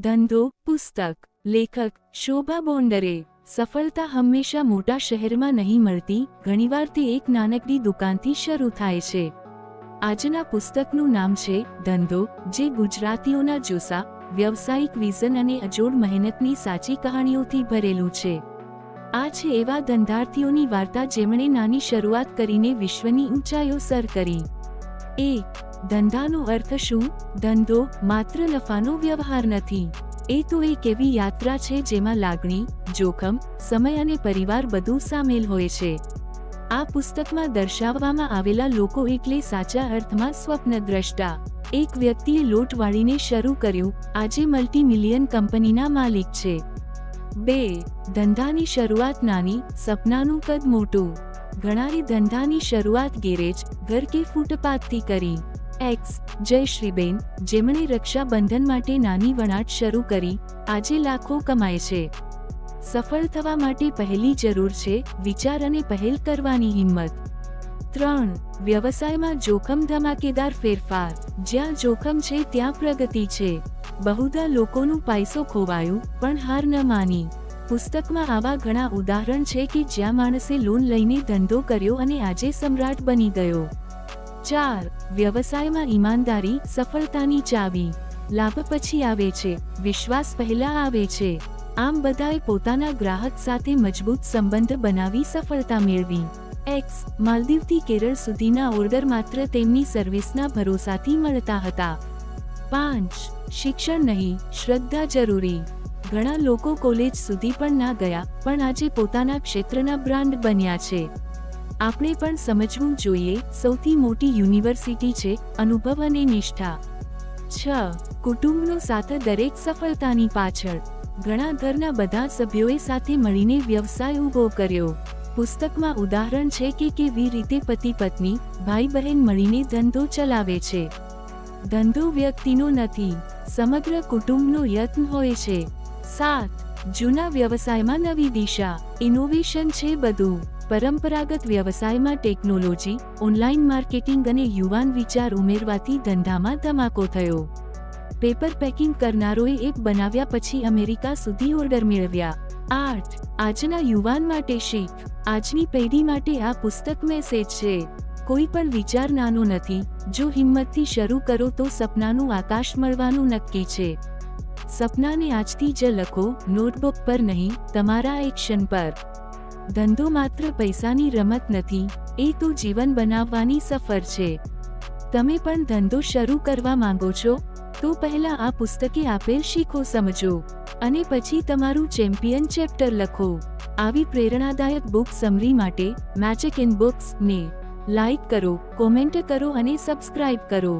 ધંધો પુસ્તક. લેખક શોભા બોંડરે. સફળતા હંમેશા મોટા શહેરમાં નહીં મળતી, ઘણીવાર તે એક નાનકડી દુકાનથી શરૂ થાય છે. આજના પુસ્તકનું નામ છે ધંધો, જે ગુજરાતીઓના જોસા, વ્યવસાયિક વિઝન અને અજોડ મહેનતની સાચી કહાણીઓથી ભરેલું છે. આ છે એવા ધંધાર્થીઓની વાર્તા જેમણે નાની શરૂઆત કરીને વિશ્વની ઊંચાઈઓ સર કરી. 1. ધંધાનો અર્થ શું? ધંધો માત્ર નફાનો વ્યવહાર નથી. એ તો એક એવી યાત્રા છે જેમાં લાગણી, જોખમ, સમય અને પરિવાર બધું સામેલ હોય છે. આ પુસ્તકમાં દર્શાવવામાં આવેલા લોકો એટલે સાચા અર્થમાં સ્વપ્નદ્રષ્ટા. એક વ્યક્તિએ લોટ વાળીને શરૂ કર્યું, આજે મલ્ટી મિલિયન કંપનીના માલિક છે. 2. ધંધાની શરૂઆત નાની, સપનાનું કદ મોટું. ઘણાએ ધંધાની શરૂઆત ગેરેજ, ઘર કે ફૂટપાથથી કરી. એક્સ. જયશ્રીબેન, જેમણે રક્ષાબંધન માટે નાની વણાટ શરૂ કરી, આજે લાખો કમાય છે. સફળ થવા માટે પહેલી જરૂર છે વિચાર અને પહેલ કરવાની હિંમત. 3. વ્યવસાયમાં જોખમ ધમાકેદાર ફેરફાર. જ્યાં જોખમ છે ત્યાં પ્રગતિ છે. બહુધા લોકોનું પૈસો ખોવાયું પણ હાર ન માની. પુસ્તકમાં આવા ઘણા ઉદાહરણ છે કે જ્યાં માણસે લોન લઈને ધંધો કર્યો અને આજે સમ્રાટ બની ગયો. 4. વ્યવસાયમાં ઈમાનદારી સફળતાની ચાવી. લાભ પછી આવે છે, વિશ્વાસ પહેલા આવે છે. આમ બધાએ પોતાના ગ્રાહક સાથે મજબૂત સંબંધ બનાવી સફળતા મેળવી. એક્સ. માલદીવથી કેરળ સુધીના ઓર્ડર માત્ર તેમની સર્વિસના ભરોસાથી મળતા હતા. 5. શિક્ષણ નહીં, શ્રદ્ધા જરૂરી. ઘણા લોકો કોલેજ સુધી પણ ના ગયા, પણ આજે પોતાના ક્ષેત્રના બ્રાન્ડ બન્યા છે. આપણે પણ સમજવું જોઈએ, સૌથી મોટી યુનિવર્સિટી છે અનુભવ અને નિષ્ઠા. 6. કુટુંબનો સાથ દરેક સફળતાની પાછળ. ઘણા ઘરના બધા સભ્યોએ સાથે મળીને વ્યવસાય ઊભો કર્યો. પુસ્તકમાં ઉદાહરણ છે કે કેવી રીતે પતિ પત્ની, ભાઈ બહેન મળીને ધંધો ચલાવે છે. ધંધો વ્યક્તિનો નથી, સમગ્ર કુટુંબનો યત્ન હોય છે. 7. જૂના વ્યવસાયમાં નવી દિશા. ઇનોવેશન છે બધું. પરંપરાગત વ્યવસાયમાં ટેકનોલોજી, ઓનલાઈન માર્કેટિંગ અને યુવાન વિચાર ઉમેરવાથી ધંધામાં ધમાકો થયો. પેપર પેકિંગ કરનારોએ એપ બનાવ્યા પછી અમેરિકા સુધી ઓર્ડર મેળવ્યા. 8. આજના યુવાન માટે શીખ. આજની પેઢી માટે આ પુસ્તક મેસેજ છે. કોઈ પણ વિચાર નાનો નથી, જો હિંમતથી શરૂ કરો તો સપનાનું આકાશ મળવાનું નક્કી છે. સપનાને આજથી જ લખો, નોટબુક પર નહીં, તમારા એક્શન પર. ધંધો માત્ર પૈસાની રમત નથી, એ તો જીવન બનાવવાની સફર છે. તમે પણ ધંધો શરૂ કરવા માંગો છો? તો પહેલા આ પુસ્તકે આપેલ શીખો સમજો, અને પછી તમારું ચેમ્પિયન ચેપ્ટર લખો. આવી પ્રેરણાદાયક બુક સમરી માટે મેજિક ઇન બુક્સ ને લાઇક કરો, કોમેન્ટ કરો અને સબસ્ક્રાઇબ કરો.